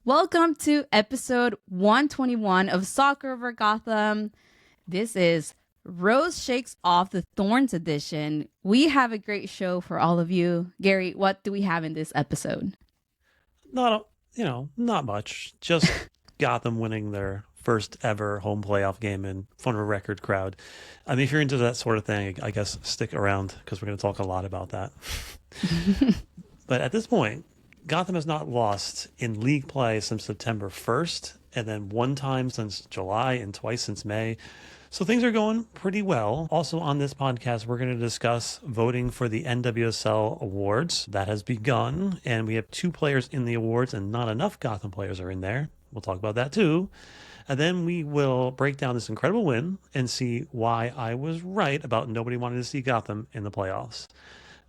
Welcome to episode 121 of Soccer Over Gotham. This is Rose Shakes Off the Thorns edition. We have a great show for all of you. Gary, what do we have in this episode? Not much. Just Gotham winning their first ever home playoff game in front of a record crowd. I mean, if you're into that sort of thing, I guess stick around because we're going to talk a lot about that. But at this point, Gotham has not lost in league play since September 1st, and then one time since July and twice since May. So things are going pretty well. Also on this podcast, we're going to discuss voting for the NWSL awards. That has begun, and we have two players in the awards, and not enough Gotham players are in there. We'll talk about that too. And then we will break down this incredible win and see why I was right about nobody wanting to see Gotham in the playoffs.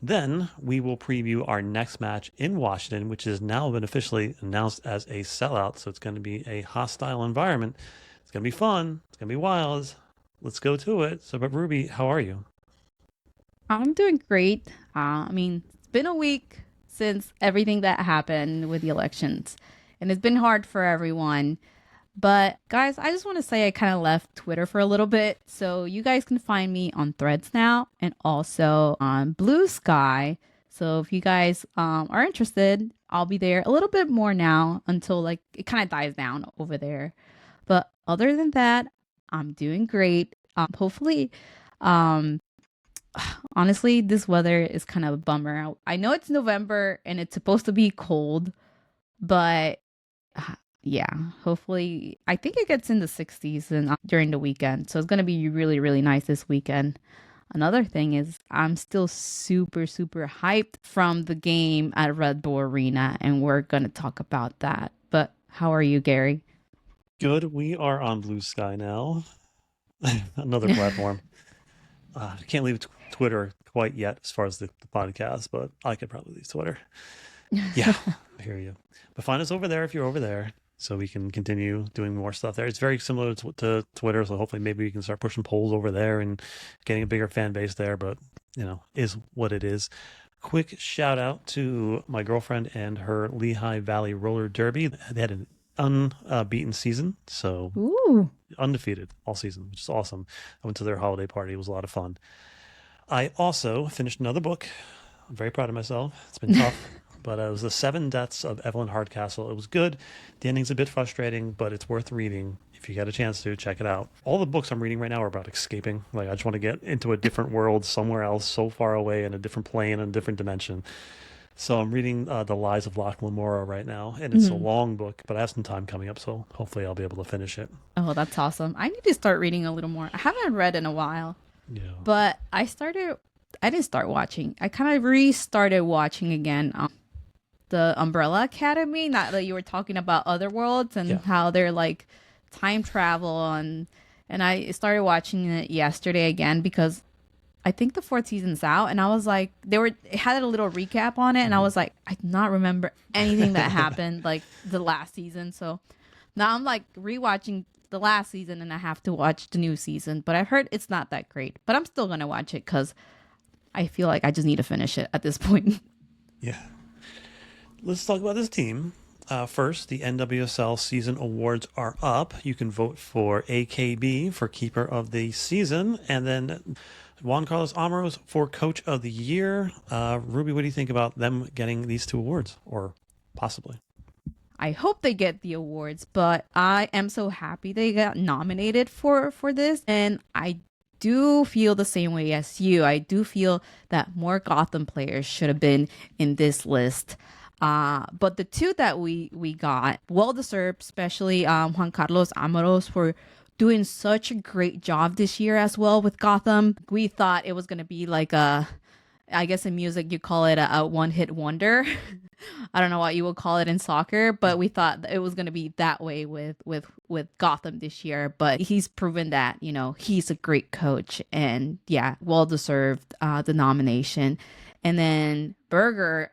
Then we will preview our next match in Washington, which has now been officially announced as a sellout. So it's going to be a hostile environment. It's going to be fun. It's going to be wild. Let's go to it. So, but Ruby, how are you? I'm doing great. It's been a week since everything that happened with the elections, and it's been hard for everyone. But guys, I just want to say I kind of left Twitter for a little bit. So you guys can find me on Threads now and also on Blue Sky. So if you guys are interested, I'll be there a little bit more now until like it kind of dies down over there. But other than that, I'm doing great. Hopefully, um, honestly, this weather is kind of a bummer. I know it's November and it's supposed to be cold, but yeah, hopefully, I think it gets in the 60s and during the weekend. So it's going to be really, really nice this weekend. Another thing is I'm still super, super hyped from the game at Red Bull Arena, and we're going to talk about that. But how are you, Gary? Good. We are on Blue Sky now. Another platform. I can't leave Twitter quite yet as far as the podcast, but I could probably leave Twitter. Yeah, I hear you. But find us over there if you're over there so we can continue doing more stuff there. It's very similar to Twitter, so hopefully maybe we can start pushing polls over there and getting a bigger fan base there, but is what it is. Quick shout out to my girlfriend and her Lehigh Valley Roller Derby. They had an unbeaten season, so Ooh. undefeated all season, which is awesome. I went to their holiday party. It was a lot of fun. I also finished another book. I'm very proud of myself. It's been tough, but it was The Seven Deaths of Evelyn Hardcastle. It was good. The ending's a bit frustrating, but it's worth reading. If you get a chance to, check it out. All the books I'm reading right now are about escaping. Like, I just want to get into a different world somewhere else, so far away in a different plane, in a different dimension. So I'm reading The Lies of Locke Lamora right now, and it's a Mhm. long book, but I have some time coming up, so hopefully I'll be able to finish it. Oh, that's awesome. I need to start reading a little more. I haven't read in a while, Yeah. but I didn't start watching. I kind of restarted watching again the Umbrella Academy. Not that you were talking about other worlds and Yeah. how they're like time travel and I started watching it yesterday again because I think the fourth season's out, and I was like, it had a little recap on it, and I was like, I do not remember anything that happened like the last season. So now I'm like rewatching the last season, and I have to watch the new season. But I've heard it's not that great, but I'm still gonna watch it because I feel like I just need to finish it at this point. Yeah. Let's talk about this team. First, the NWSL season awards are up. You can vote for AKB for Keeper of the Season, and then Juan Carlos Amaros for Coach of the Year. Ruby, what do you think about them getting these two awards, or possibly? I hope they get the awards, but I am so happy they got nominated for this, and I do feel the same way as you. I do feel that more Gotham players should have been in this list. But the two that we got, well deserved, especially Juan Carlos Amaros for doing such a great job this year as well with Gotham. We thought it was gonna be like I guess in music you call it a one hit wonder. I don't know what you would call it in soccer, but we thought it was gonna be that way with Gotham this year. But he's proven that he's a great coach, and yeah, well deserved the nomination. And then Berger.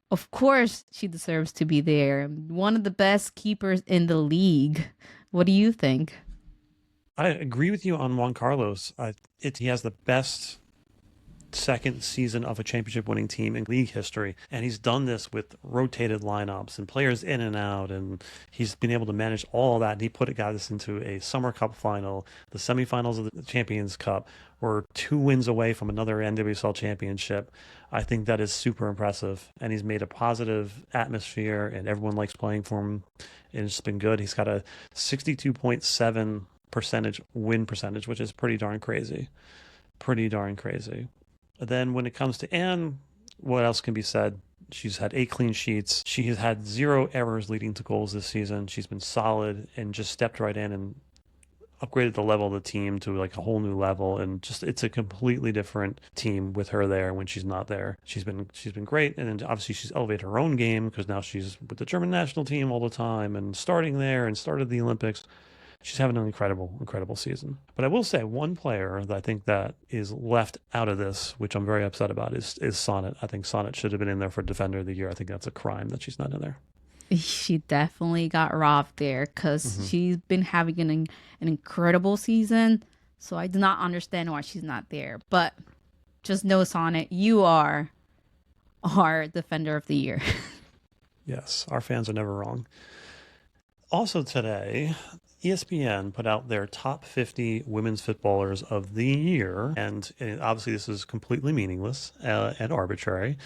Of course, she deserves to be there. One of the best keepers in the league. What do you think? I agree with you on Juan Carlos. He has the best second season of a championship winning team in league history. And he's done this with rotated lineups and players in and out. And he's been able to manage all of that. And he got us into a Summer Cup final, the semifinals of the Champions Cup. We're 2 wins away from another NWSL championship. I think that is super impressive. And he's made a positive atmosphere and everyone likes playing for him. And it's been good. He's got a 62.7% win percentage, which is pretty darn crazy. Pretty darn crazy. Then when it comes to Anne, what else can be said? She's had 8 clean sheets. She has had 0 errors leading to goals this season. She's been solid and just stepped right in and upgraded the level of the team to like a whole new level. And just it's a completely different team with her there when she's not there. She's been great. And then obviously she's elevated her own game because now she's with the German national team all the time and starting there and started the Olympics. She's having an incredible season. But I will say one player that I think that is left out of this, which I'm very upset about, is Sonnet. I think Sonnet should have been in there for Defender of the Year. I think that's a crime that she's not in there. She definitely got robbed there because she's been having an incredible season. So I do not understand why she's not there. But just know, Sonnet, you are our Defender of the Year. Yes, our fans are never wrong. Also today, ESPN put out their top 50 women's footballers of the year. And obviously this is completely meaningless and arbitrary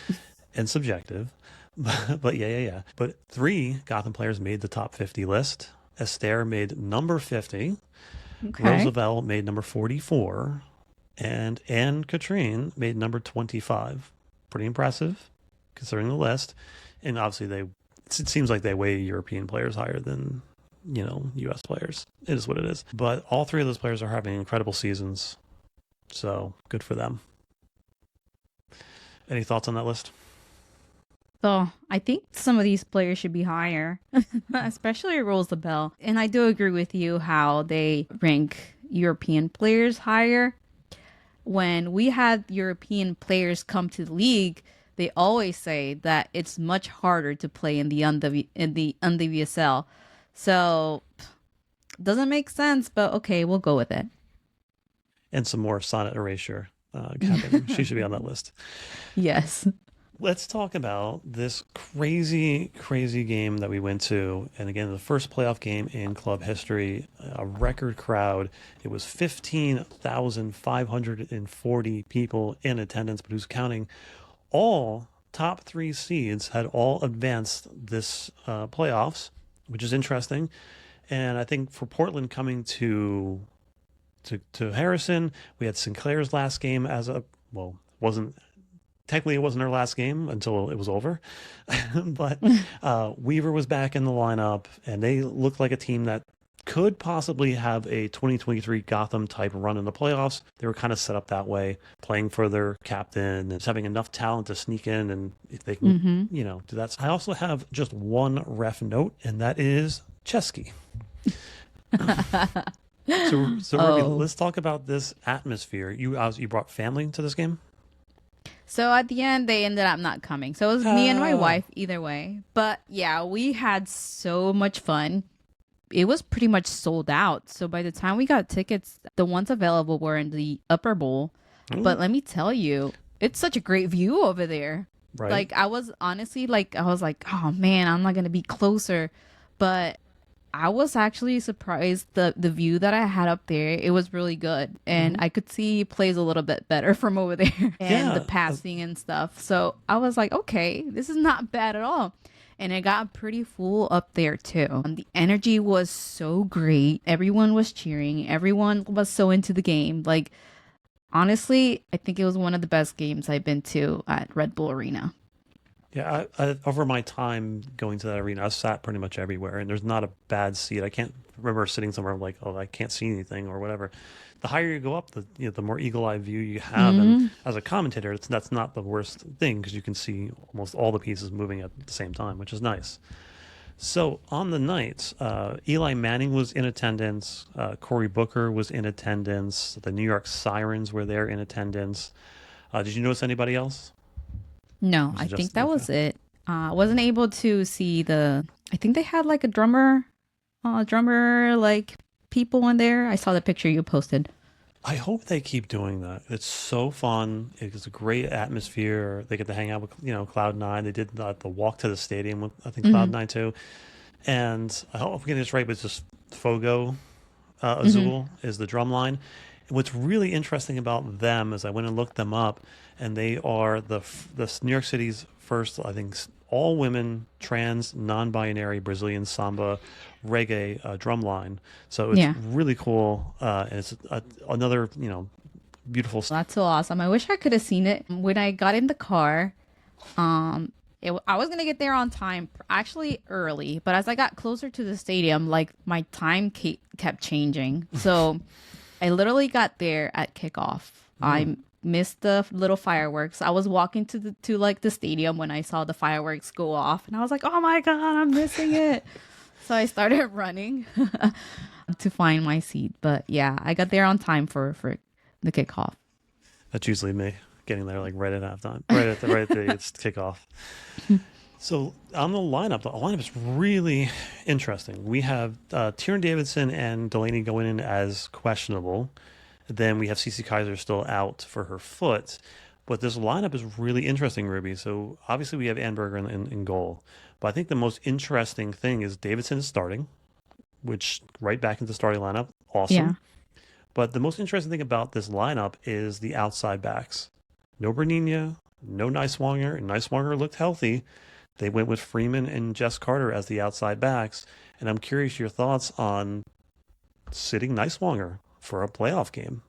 and subjective. But yeah. But 3 Gotham players made the top 50 list. Esther made number 50. Okay. Roosevelt made number 44. And Anne-Catherine made number 25. Pretty impressive considering the list. And obviously it seems like they weigh European players higher than, U.S. players. It is what it is. But all 3 of those players are having incredible seasons. So good for them. Any thoughts on that list? So I think some of these players should be higher, especially Roosevelt. And I do agree with you how they rank European players higher. When we had European players come to the league, they always say that it's much harder to play in the NWSL. So doesn't make sense, but okay, we'll go with it. And some more Sonnet erasure happening. She should be on that list. Yes. Let's talk about this crazy game that we went to. And again, the first playoff game in club history, a record crowd. It was 15,540 people in attendance, but who's counting? All top 3 seeds had all advanced this playoffs, which is interesting. And I think for Portland coming to Harrison, we had Sinclair's last game Technically, it wasn't her last game until it was over. But Weaver was back in the lineup, and they looked like a team that could possibly have a 2023 Gotham type run in the playoffs. They were kind of set up that way, playing for their captain and just having enough talent to sneak in. And if they can, do that. I also have just one ref note, and that is Chesky. So Ruby, let's talk about this atmosphere. You brought family to this game? So at the end, they ended up not coming. So it was me and my wife either way. But yeah, we had so much fun. It was pretty much sold out. So by the time we got tickets, the ones available were in the upper bowl. But let me tell you, it's such a great view over there. Right. Like I was honestly oh man, I'm not going to be closer. But I was actually surprised the view that I had up there. It was really good. And I could see plays a little bit better from over there and the passing and stuff. So I was like, okay, this is not bad at all. And it got pretty full up there too. The energy was so great. Everyone was cheering. Everyone was so into the game. Like, honestly, I think it was one of the best games I've been to at Red Bull Arena. Yeah, I over my time going to that arena, I sat pretty much everywhere, and there's not a bad seat. I can't remember sitting somewhere like, oh, I can't see anything or whatever. The higher you go up, the more eagle-eye view you have, and as a commentator, that's not the worst thing because you can see almost all the pieces moving at the same time, which is nice. So on the night, Eli Manning was in attendance, Cory Booker was in attendance, the New York Sirens were there in attendance. Did you notice anybody else? No, I think that was it. Wasn't able to see I think they had like a drummer like people in there. I saw the picture you posted. I hope they keep doing that. It's so fun. It's a great atmosphere. They get to hang out with Cloud9. They did the walk to the stadium with I think Hmm. Cloud9 too. And I hope I'm getting this right, but it's just Fogo Hmm. Azul is the drum line. What's really interesting about them is I went and looked them up, and they are the New York City's first, I think, all women trans non-binary Brazilian samba reggae drum line. So it's Yeah. really cool, and it's another beautiful. That's so awesome. I wish I could have seen it when I got in the car. Um, I was gonna get there on time, actually early, but as I got closer to the stadium, like my time kept changing. So I literally got there at kickoff. Mm. I missed the little fireworks. I was walking to like the stadium when I saw the fireworks go off, and I was like, "Oh my god, I'm missing it!" So I started running to find my seat. But yeah, I got there on time for the kickoff. That's usually me getting there like right at halftime, right at the it's kickoff. So on the lineup is really interesting. We have Tieran Davidson and Delaney going in as questionable. Then we have Cece Kaiser still out for her foot. But this lineup is really interesting, Ruby. So obviously we have Ann Berger in goal. But I think the most interesting thing is Davidson is starting, which right back into starting lineup. Yeah. Awesome. But the most interesting thing about this lineup is the outside backs. No Bernina, no Neiswanger. Neiswanger looked healthy. They went with Freeman and Jess Carter as the outside backs. And I'm curious your thoughts on sitting Neiswanger for a playoff game.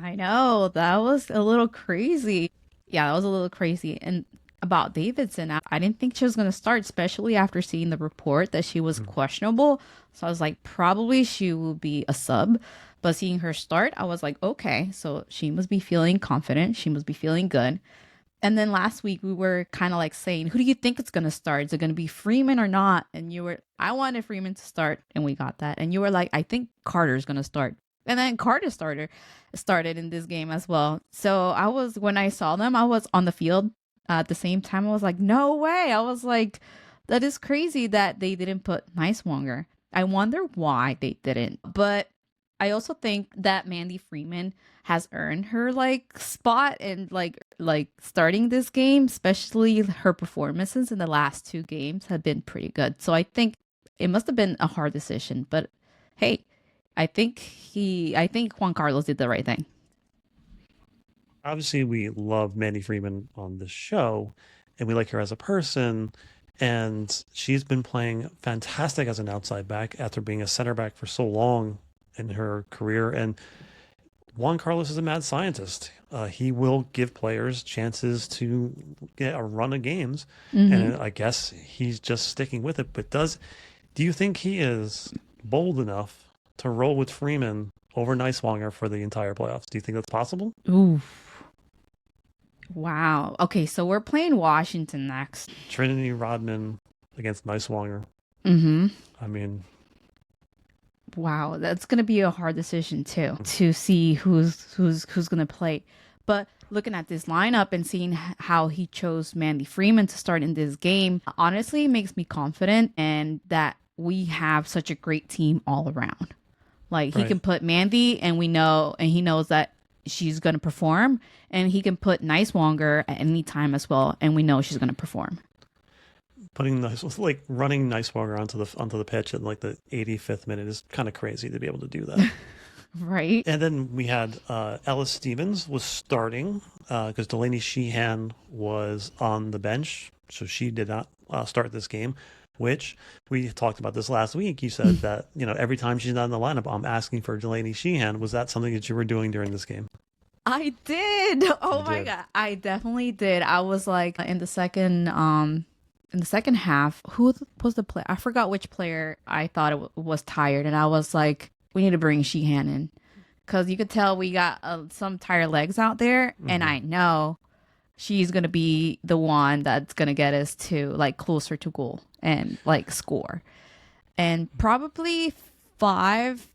I know that was a little crazy. Yeah, that was a little crazy. And about Davidson, I didn't think she was going to start, especially after seeing the report that she was questionable. So I was like, probably she will be a sub. But seeing her start, I was like, okay, so she must be feeling confident. She must be feeling good. And then last week we were kind of like saying, who do you think it's going to start? Is it going to be Freeman or not? And you were, I wanted Freeman to start, and we got that. And you were like, I think Carter's going to start. And then Carter started in this game as well. So I was, when I saw them, I was on the field at the same time. I was like, no way. I was like, that is crazy that they didn't put Nicewanger. I wonder why they didn't. But I also think that Mandy Freeman has earned her like spot and like starting this game, especially her performances in the last two games have been pretty good. So I think it must have been a hard decision, but hey, I think Juan Carlos did the right thing. Obviously, we love Mandy Freeman on this show, and we like her as a person. And she's been playing fantastic as an outside back after being a center back for so long in her career. And Juan Carlos is a mad scientist. He will give players chances to get a run of games, Mm-hmm. and I guess he's just sticking with it. But do you think he is bold enough to roll with Freeman over Neiswanger for the entire playoffs? Do you think that's possible? Ooh, wow. Okay, so we're playing Washington next. Trinity Rodman against Neiswanger. Mm-hmm. I mean, Wow, that's gonna be a hard decision too to see who's gonna play. But looking at this lineup and seeing how he chose Mandy Freeman to start in this game, honestly makes me confident and that we have such a great team all around. Like he right. can put Mandy and we know and he knows that she's gonna perform and he can put Nice Wonger at any time as well and we know she's gonna perform. Putting like running Neiswanger onto the pitch at like the 85th minute is kind of crazy to be able to do that. Right? And then we had Ellis Stevens was starting because Delaney Sheehan was on the bench, so she did not start this game. Which we talked about this last week. You said that every time she's not in the lineup, I'm asking for Delaney Sheehan. Was that something that you were doing during this game? I did. Oh You my did. god. I definitely did. I was like in the second half, who was the player? I forgot which player I thought was tired and I was like we need to bring Sheehan in cuz you could tell we got some tired legs out there and Hmm. I know she's going to be the one that's going to get us to like closer to goal and like score. And probably 5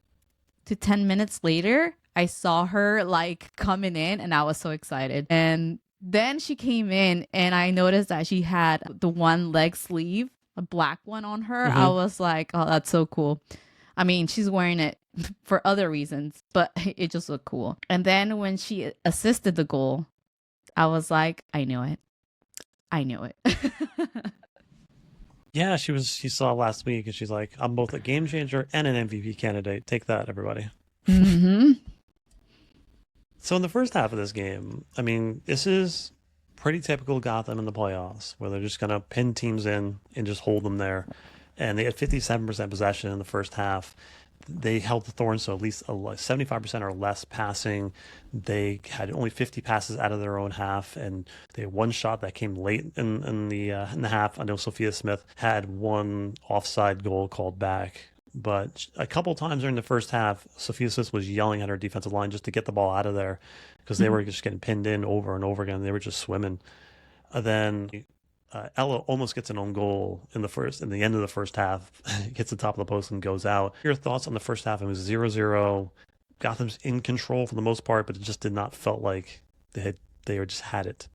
to 10 minutes later, I saw her like coming in and I was so excited. And then she came in and I noticed that she had the one leg sleeve, a black one on her. I Hmm. was like, oh, that's so cool. I mean, she's wearing it for other reasons, but it just looked cool. And then when she assisted the goal, I was like, I knew it. I knew it. Yeah, she saw last week and she's like, I'm both a game changer and an MVP candidate. Take that, everybody. Mm-hmm. So in the first half of this game, I mean, this is pretty typical Gotham in the playoffs, where they're just gonna pin teams in and just hold them there. And they had 57% possession in the first half. They held the Thorns to at least 75% or less passing. They had only 50 passes out of their own half, and they had one shot that came late in the half. I know Sophia Smith had one offside goal called back, but a couple times during the first half, Sophia Smith was yelling at her defensive line just to get the ball out of there because they were just getting pinned in over and over again. They were just swimming. Then Ella almost gets an own goal in the end of the first half, hits the top of the post and goes out. Your thoughts on the first half? It was 0-0. Gotham's in control for the most part, but it just did not felt like they just had it.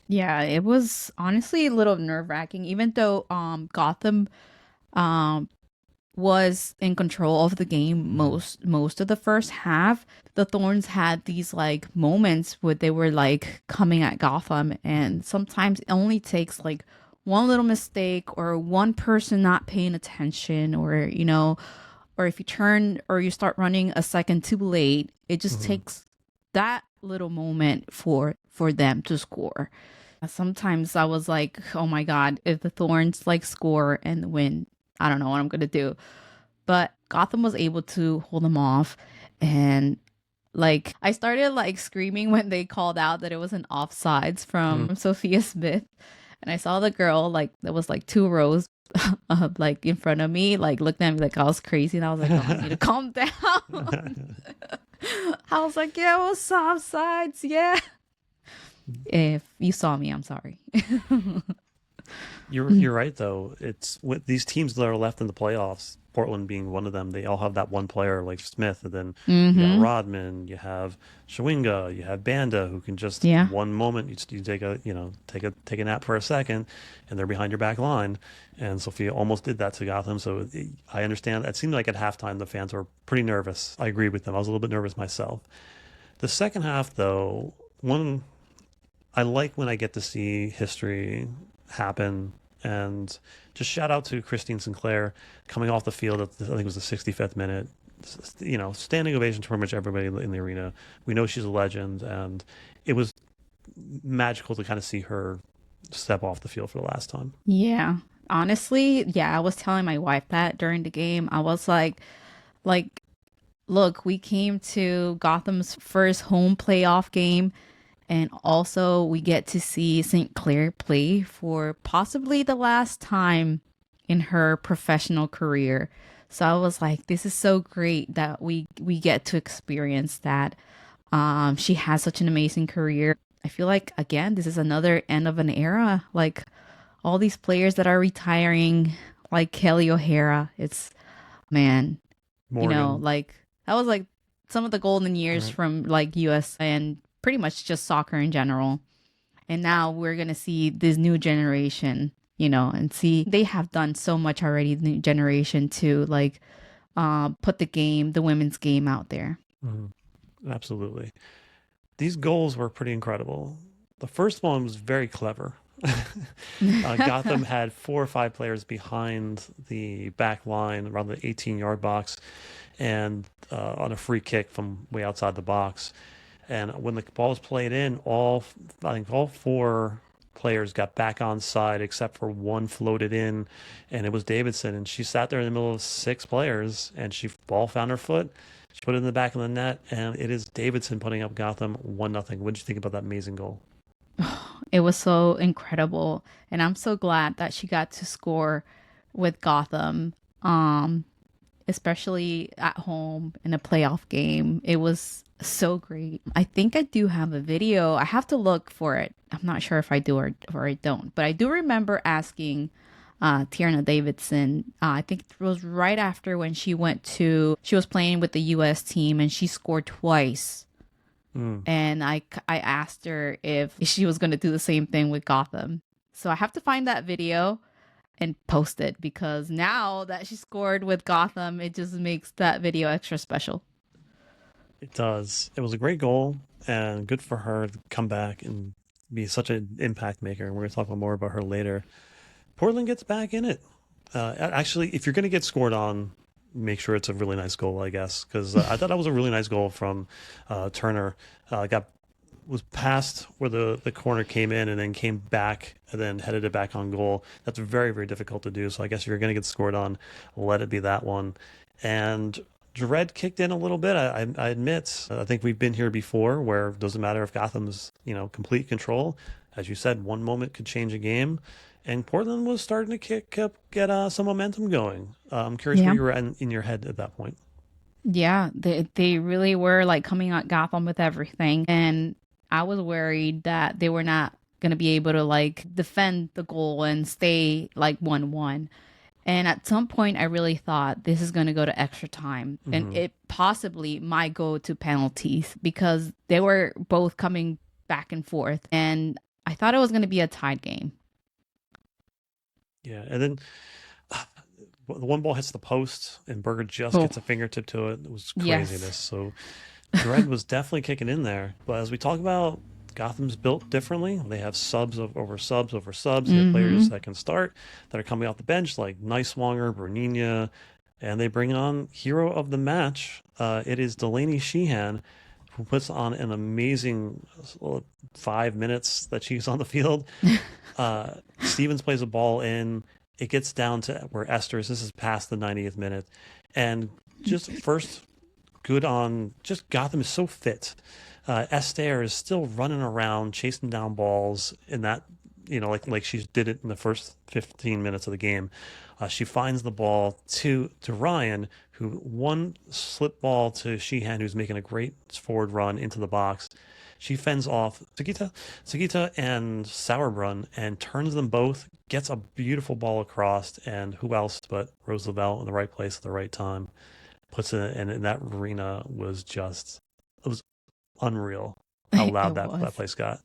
Yeah, it was honestly a little nerve wracking, even though Gotham um was in control of the game Mm-hmm. most of the first half. The Thorns had these like moments where they were like coming at Gotham, and sometimes it only takes like one little mistake or one person not paying attention, or or if you turn or you start running a second too late, it just Mm-hmm. takes that little moment for them to score. Sometimes I was like, oh my god, if the Thorns like score and win, I don't know what I'm gonna do. But Gotham was able to hold them off. And like I started like screaming when they called out that it was an offsides from Sophia Smith. And I saw the girl like that was like two rows like in front of me, like looking at me like I was crazy. And I was like, oh, I need to calm down. I was like, yeah, it was offsides. Yeah. If you saw me, I'm sorry. You're right though. It's with these teams that are left in the playoffs, Portland being one of them. They all have that one player like Smith, and then you got Mm-hmm. Rodman, you have Shawinga, you have Banda, who can just Yeah. one moment you take a nap for a second, and they're behind your back line. And Sophia almost did that to Gotham. So I understand. It seemed like at halftime the fans were pretty nervous. I agree with them. I was a little bit nervous myself. The second half, though, one I like when I get to see history happen. And just shout out to Christine Sinclair coming off the field at I think it was the 65th minute. Standing ovation to pretty much everybody in the arena. We know she's a legend, and it was magical to kind of see her step off the field for the last time. Yeah. Honestly, yeah, I was telling my wife that during the game. I was like, look, we came to Gotham's first home playoff game, and also we get to see St. Clair play for possibly the last time in her professional career. So I was like, this is so great that we get to experience that. She has such an amazing career. I feel like again, this is another end of an era. Like all these players that are retiring, like Kelly O'Hara. It's man, Morgan, like that was like some of the golden years right? from like US and pretty much just soccer in general. And now we're going to see this new generation, and see they have done so much already, the new generation to like put the women's game out there. Mhm. Absolutely. These goals were pretty incredible. The first one was very clever. Gotham had 4 or 5 players behind the back line around the 18-yard box and on a free kick from way outside the box. And when the ball was played in, I think all 4 players got back on side except for one floated in, and it was Davidson. And she sat there in the middle of 6 players, and ball found her foot. She put it in the back of the net, and it is Davidson putting up Gotham 1-0. What did you think about that amazing goal? It was so incredible, and I'm so glad that she got to score with Gotham. Especially at home in a playoff game. It was so great. I think I do have a video. I have to look for it. I'm not sure if I do or I don't, but I do remember asking Tierna Davidson. I think it was right after when she was playing with the US team and she scored twice. Mm. And I asked her if she was going to do the same thing with Gotham. So I have to find that video and post it, because now that she scored with Gotham, it just makes that video extra special. It does. It was a great goal, and good for her to come back and be such an impact maker. And we're going to talk more about her later. Portland gets back in it. Actually, if you're going to get scored on, make sure it's a really nice goal, I guess, because I thought that was a really nice goal from Turner. Was passed where the corner came in and then came back and then headed it back on goal. That's very, very difficult to do. So I guess if you're going to get scored on, let it be that one. And dread kicked in a little bit. I admit. I think we've been here before, where it doesn't matter if Gotham's complete control. As you said, one moment could change a game, and Portland was starting to get some momentum going. I'm curious where Yeah. you were in your head at that point. Yeah, they really were like coming at Gotham with everything, and I was worried that they were not going to be able to like defend the goal and stay like 1-1. And at some point I really thought this is going to go to extra time, and Hmm. it possibly might go to penalties, because they were both coming back and forth, and I thought it was going to be a tied game. Yeah, and then the one ball hits the post, and Berger just Oh, gets a fingertip to it. It was yes. craziness. So Dread was definitely kicking in there. But as we talk about, Gotham's built differently. They have subs over subs over subs. They have players Mhm. that can start, that are coming off the bench, like Nicewanger, Bernina, and they bring on hero of the match. It is Delaney Sheehan, who puts on an amazing 5 minutes that she's on the field. Stevens plays a ball in. It gets down to where Esther's. This is past the 90th minute, and just first good on just Gotham is so fit. Esther is still running around chasing down balls in that, like she did it in the first 15 minutes of the game. She finds the ball to Ryan, who one slip ball to Sheehan, who's making a great forward run into the box. She fends off Sagita and Sauerbrunn and turns them both, gets a beautiful ball across, and who else but Rose Lavelle in the right place at the right time. Puts it in, and that arena was just, it was unreal how loud It that was. place got.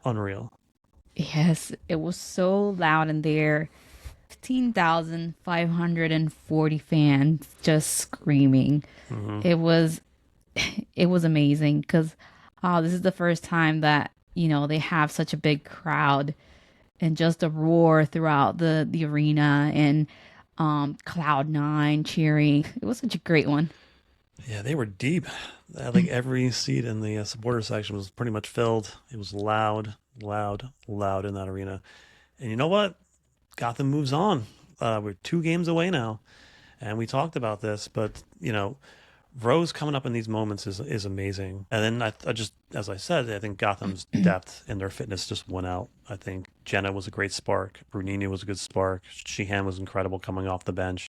Unreal. Yes, it was so loud in there. 15,540 fans just screaming. Hmm. It was it was amazing, because this is the first time that they have such a big crowd, and just a roar throughout the arena, and Cloud9 cheering. It was such a great one. Yeah, they were deep. I think every seat in the supporter section was pretty much filled. It was loud, loud, loud in that arena. And you know what? Gotham moves on. We're 2 games away now, and we talked about this, but Rose coming up in these moments is amazing. And then I just, as I said, I think Gotham's depth and their fitness just went out. I think Jenna was a great spark. Brunini was a good spark. Sheehan was incredible coming off the bench.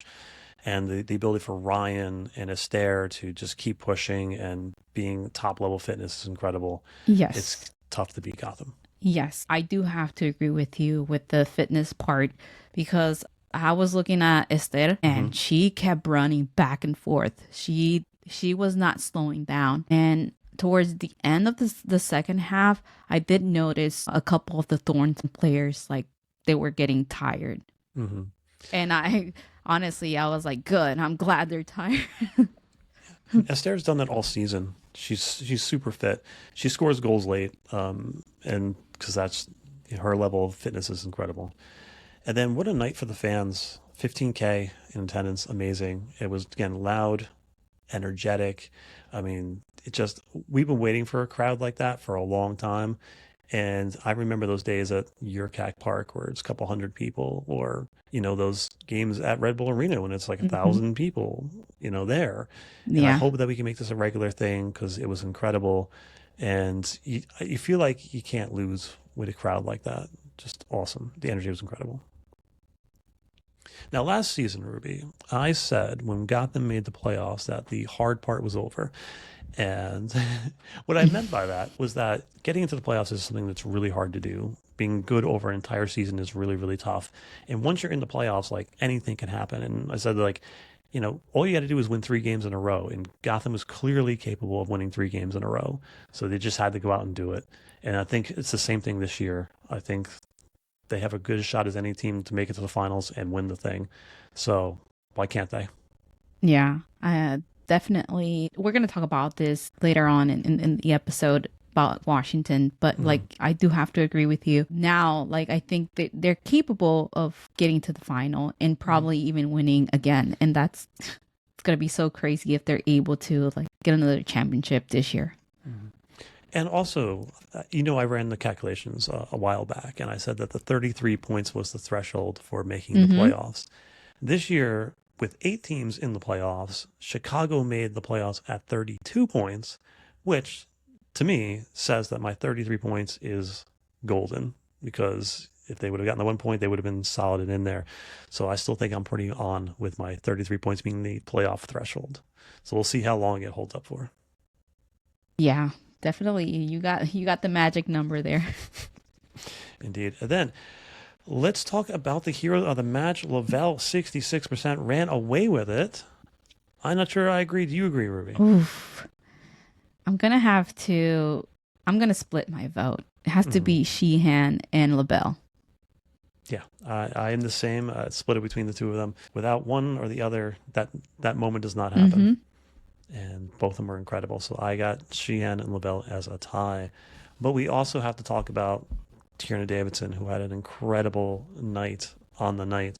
And the ability for Ryan and Esther to just keep pushing and being top level fitness is incredible. It's Yes. tough to beat Gotham. Yes, I do have to agree with you with the fitness part, because I was looking at Esther, Hmm. and she kept running back and forth. She was not slowing down. And towards the end of the second half, I did notice a couple of the Thornton players, like, they were getting tired. Hmm. And I honestly, I was like, good. I'm glad they're tired. Esther's done that all season. She's super fit. She scores goals late, and because that's her level of fitness is incredible. And then what a night for the fans. 15K in attendance, amazing. It was again loud, energetic. I mean, we've been waiting for a crowd like that for a long time. And I remember those days at Yurkak Park where it's a couple hundred people, or, those games at Red Bull Arena when it's like a Mhm. thousand people, there. And I Yeah. hope that we can make this a regular thing because it was incredible. And you feel like you can't lose with a crowd like that. Just awesome. The energy was incredible. Now, last season, Ruby, I said when Gotham made the playoffs that the hard part was over. And what I meant by that was that getting into the playoffs is something that's really hard to do. Being good over an entire season is really, really tough. And once you're in the playoffs, like anything can happen. And I said, like, all you got to do is win 3 games in a row. And Gotham was clearly capable of winning 3 games in a row. So they just had to go out and do it. And I think it's the same thing this year. I think they have a good shot as any team to make it to the finals and win the thing. So why can't they? Yeah, definitely. We're going to talk about this later on in the episode about Washington, but Mhm. like I do have to agree with you. Now, like I think that they're capable of getting to the final and Mhm. probably even winning again. And that's it's going to be so crazy if they're able to like get another championship this year. Mhm. And also, I ran the calculations a while back, and I said that the 33 points was the threshold for making the Mhm. playoffs. This year, with 8 teams in the playoffs, Chicago made the playoffs at 32 points, which to me says that my 33 points is golden, because if they would have gotten the 1 point, they would have been solid and in there. So I still think I'm pretty on with my 33 points being the playoff threshold. So we'll see how long it holds up for. Yeah, definitely. You got the magic number there. Indeed. And then let's talk about the hero of the match. Lavelle, 66%, ran away with it. I'm not sure I agree. Do you agree, Ruby? Oof. I'm going to have to I'm going to split my vote. It has to Mm-hmm. be Sheehan and LaBelle. Yeah, I am the same. Split it between the two of them. Without one or the other, that moment does not happen. Mhm. And both of them are incredible. So I got Sheehan and LaBelle as a tie. But we also have to talk about Tierna Davidson, who had an incredible night on the night.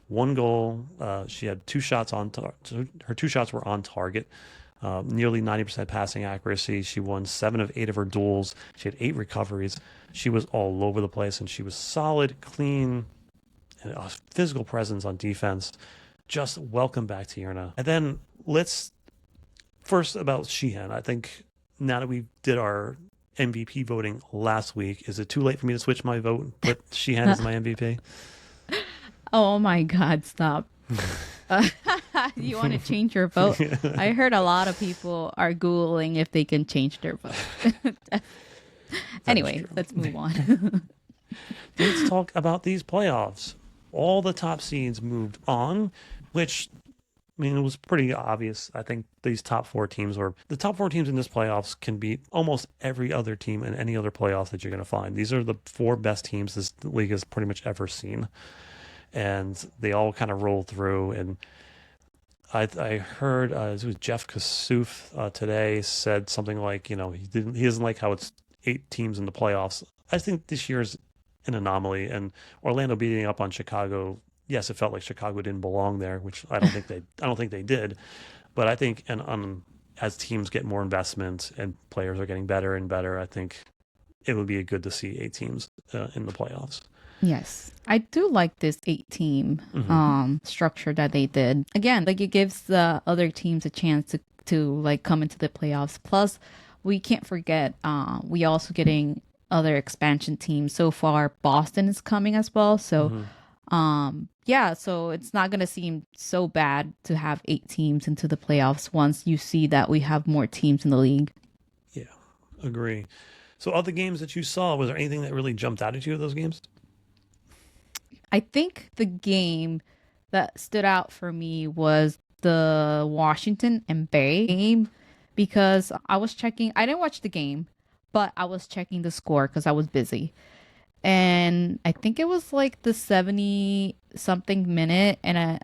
1 goal. She had 2 shots on. Her 2 shots were on target. Nearly 90% passing accuracy. She won 7 of 8 of her duels. She had 8 recoveries. She was all over the place, and she was solid, clean, and a physical presence on defense. Just welcome back to Tierna. And then let's first about Sheehan. I think now that we did our MVP voting last week, is it too late for me to switch my vote and put Sheehan as my MVP? Oh my God, stop. Uh, you want to change your vote? I heard a lot of people are Googling if they can change their vote. That is Anyway, true. let's move on. Let's talk about these playoffs. All the top seeds moved on, which, I mean, it was pretty obvious. I think these the top 4 teams in this playoffs can beat almost every other team in any other playoffs that you're going to find. These are the 4 best teams this league has pretty much ever seen. And they all kind of rolled through. And I heard it was Jeff Kassouf today said something like, he doesn't like how it's 8 teams in the playoffs. I think this year's an anomaly, and Orlando beating up on Chicago. Yes, it felt like Chicago didn't belong there, which I don't think they did. But I think, and as teams get more investment and players are getting better and better, I think it would be good to see 8 teams in the playoffs. Yes. I do like this 8 team Mm-hmm. structure that they did. Again, like it gives the other teams a chance to like come into the playoffs. Plus, we can't forget we also getting other expansion teams. So far, Boston is coming as well. So Mm-hmm. yeah, so it's not going to seem so bad to have 8 teams into the playoffs once you see that we have more teams in the league. Yeah, agree. So, other games that you saw, was there anything that really jumped out at you of those games? I think the game that stood out for me was the Washington and Bay game because I was checking. I didn't watch the game, but I was checking the score because I was busy. And I think it was like the 70 something minute, and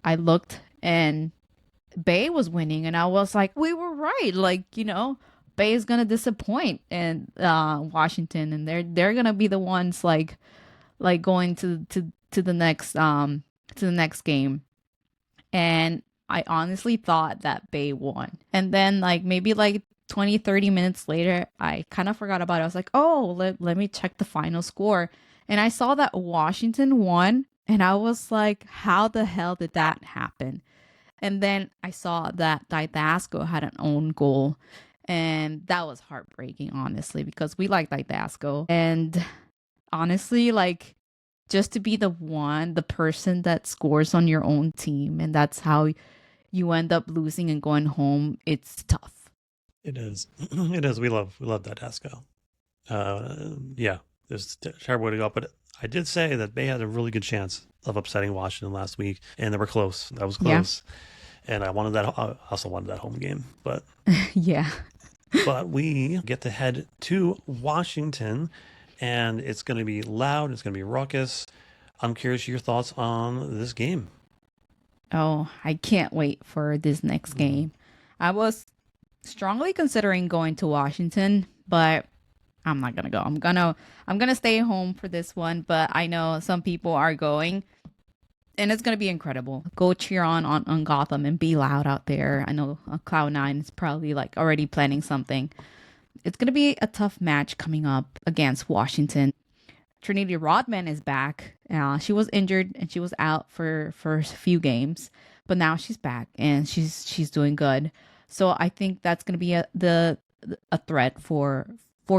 I looked and Bay was winning, and I was like, we were right. Like, Bay is gonna disappoint and Washington, and they're gonna be the ones like going to the next game. And I honestly thought that Bay won. And then like maybe like 20, 30 minutes later, I kind of forgot about it. I was like, oh, let me check the final score. And I saw that Washington won. And I was like, how the hell did that happen? And then I saw that Didasco had an own goal. And that was heartbreaking, honestly, because we like Didasco. And honestly, like just to be the person that scores on your own team, and that's how you end up losing and going home, it's tough. It is. It is. We love that Asco. Yeah, there's a terrible way to go. But I did say that they had a really good chance of upsetting Washington last week, and they were close. That was Yeah. close. And I also wanted that home game. Yeah. But we get to head to Washington, and it's going to be loud. It's going to be raucous. I'm curious your thoughts on this game. Oh, I can't wait for this next Mm. game. I was strongly considering going to Washington, but I'm not gonna go. I'm gonna stay home for this one, but I know some people are going and it's gonna be incredible. Go cheer on Gotham and be loud out there. I know Cloud9 is probably like already planning something. It's gonna be a tough match coming up against Washington. Trinity Rodman is back. She was injured and she was out for a few games, but now she's back and she's doing good. So I think that's going to be a threat for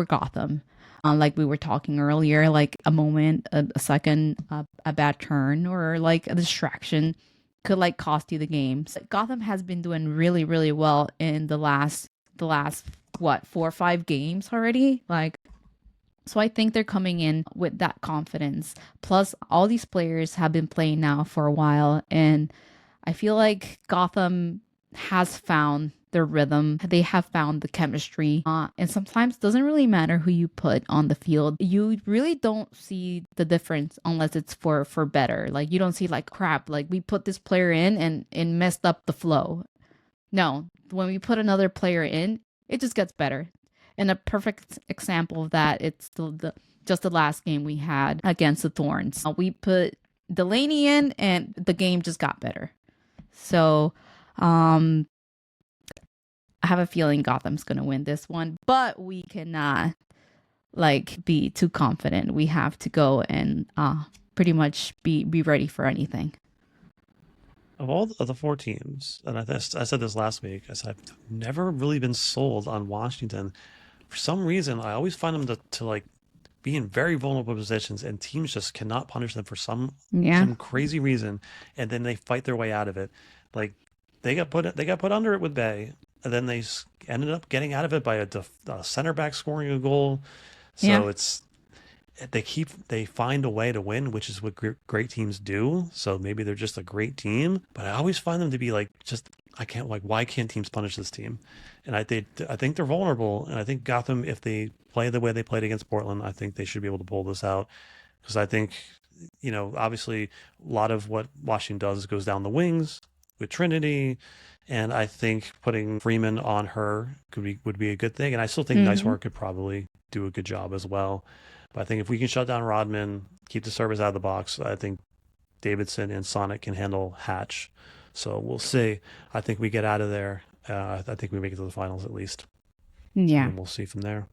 Gotham. Like we were talking earlier, like a moment, a second, a bad turn, or like a distraction could like cost you the game. So Gotham has been doing really well in the last what 4 or 5 games already. Like so I think they're coming in with that confidence. Plus, all these players have been playing now for a while, and I feel like Gotham has found their rhythm. They have found the chemistry. And sometimes it doesn't really matter who you put on the field. You really don't see the difference unless it's for better. Like you don't see like crap, like we put this player in and it messed up the flow. No, when we put another player in, it just gets better. And a perfect example of that, it's just the last game we had against the Thorns. We put Delaney in, and the game just got better. So, I have a feeling Gotham's gonna win this one, but we cannot like be too confident. We have to go and pretty much be ready for anything. Of all of the 4 teams, and I said this last week, I said I've never really been sold on Washington. For some reason, I always find them to like be in very vulnerable positions, and teams just cannot punish them for Yeah, some crazy reason, and then they fight their way out of it. Like they got put under it with Bay, and then ended up getting out of it by a center back scoring a goal. yeah, So they find a way to win, which is what great teams do. So maybe they're just a great team, but I always find them to be like just I can't like why can't teams punish this team? And I think they're vulnerable, and I think Gotham, if they play the way they played against Portland, I think they should be able to pull this out because I think obviously a lot of what Washington does goes down the wings with Trinity. And I think putting Freeman on her would be a good thing. And I still think hmm Nicewar could probably do a good job as well. But I think if we can shut down Rodman, keep the service out of the box, I think Davidson and Sonic can handle Hatch. So we'll see. I think we get out of there. I think we make it to the finals at least. And yeah. then we'll see from there.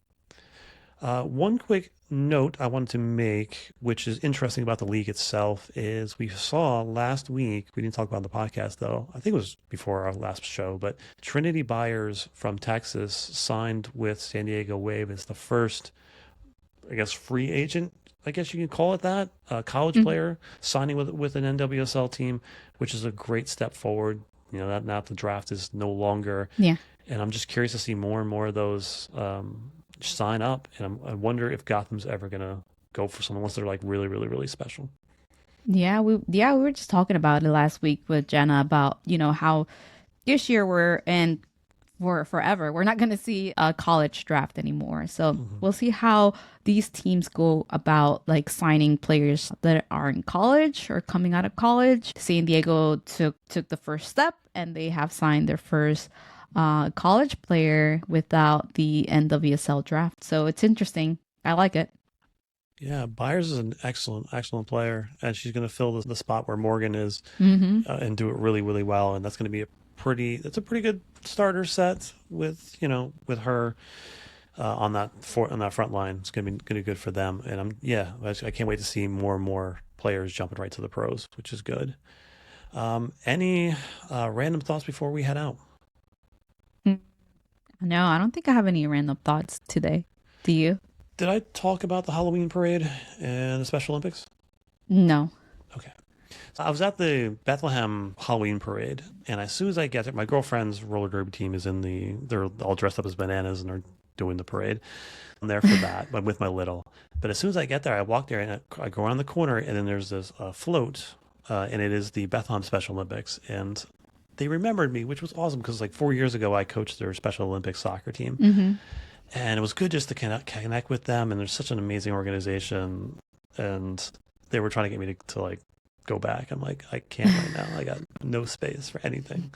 One quick note I wanted to make, which is interesting about the league itself, is we saw last week, we didn't talk about it on the podcast though, I think it was before our last show, but Trinity Byers from Texas signed with San Diego Wave as the first, I guess, free agent, I guess you can call it that, college Mhm. player signing with an NWSL team, which is a great step forward. That now the draft is no longer, Yeah. and I'm just curious to see more and more of those sign up. And I wonder if Gotham's ever gonna go for someone unless they're like really, really, really special. Yeah, we were just talking about it last week with Jenna about, how this year we're and for forever, we're not going to see a college draft anymore. So Hmm. we'll see how these teams go about like signing players that are in college or coming out of college. San Diego took the first step and they have signed their first college player without the NWSL draft. So it's interesting. I like it. Yeah, Byers is an excellent player, and she's going to fill the spot where Morgan is Mm-hmm. and do it really, really well. And that's going to be that's a pretty good starter set with her on that front line. It's going to be good for them. And I can't wait to see more and more players jumping right to the pros, which is good. Any random thoughts before we head out? No, I don't think I have any random thoughts today. Do you? Did I talk about the Halloween parade and the Special Olympics? No. Okay. So I was at the Bethlehem Halloween parade, and as soon as I get there, my girlfriend's roller derby team is they're all dressed up as bananas and they're doing the parade. I'm there for that, but with my little. But as soon as I get there, I walk there and I go around the corner, and then there's this float, and it is the Bethlehem Special Olympics. And they remembered me, which was awesome because like 4 years ago, I coached their Special Olympics soccer team. Mm-hmm. And it was good just to connect with them. And they're such an amazing organization. And they were trying to get me to like go back. I'm like, I can't right now. I got no space for anything.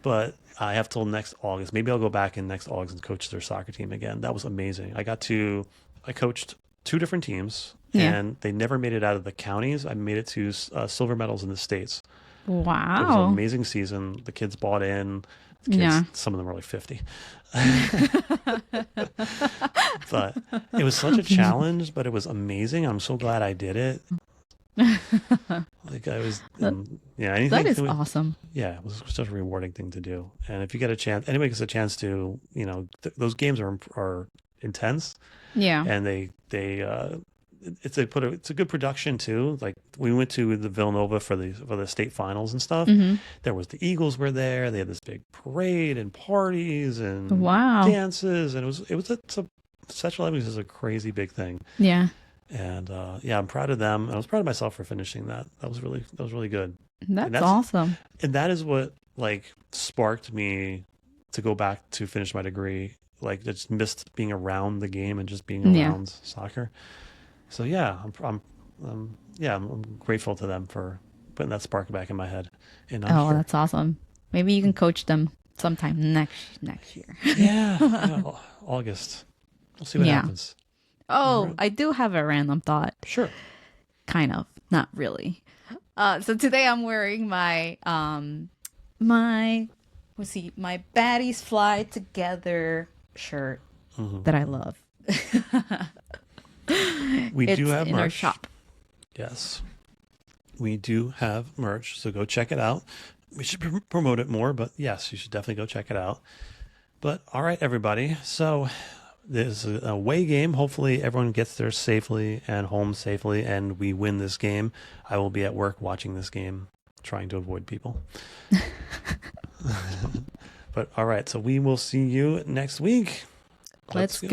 But I have till next August. Maybe I'll go back in next August and coach their soccer team again. That was amazing. I coached two different teams, Yeah. and they never made it out of the counties. I made it to silver medals in the states. It was an Wow. amazing season. The kids bought in. The kids, Yeah. some of them were like 50. But it was such a challenge, but it was amazing. I'm so glad I did it. Like I was, that, yeah, that anything. is awesome. Yeah, it was such a rewarding thing to do. And if you get a chance, anybody gets a chance to, those games are intense, Yeah. and it's a good production too. Like we went to the Villanova for the state finals and stuff. Hmm. There was the Eagles were there. They had this big parade and parties and Wow. dances, and Central Avenue is a crazy big thing. Yeah. And yeah, I'm proud of them. I was proud of myself for finishing that. That was really good. And That's awesome. that is what like sparked me to go back to finish my degree. Like just missed being around the game and just being Yeah. around soccer. So yeah, I'm grateful to them for putting that spark back in my head. And I'm Oh, sure. that's awesome. Maybe you can coach them sometime next year. Yeah, August. We'll see what Yeah. happens. All Oh, right. I do have a random thought. Sure. Kind of. Not really. So today I'm wearing my my baddies fly together shirt Mhm. that I love. We It's do have in our merch. shop. Yes. We do have merch, so go check it out. We should promote it more, but yes, you should definitely go check it out. But all right, everybody. So there's a away game. Hopefully, everyone gets there safely and home safely, and we win this game. I will be at work watching this game, trying to avoid people. But all right, so we will see you next week. Let's go.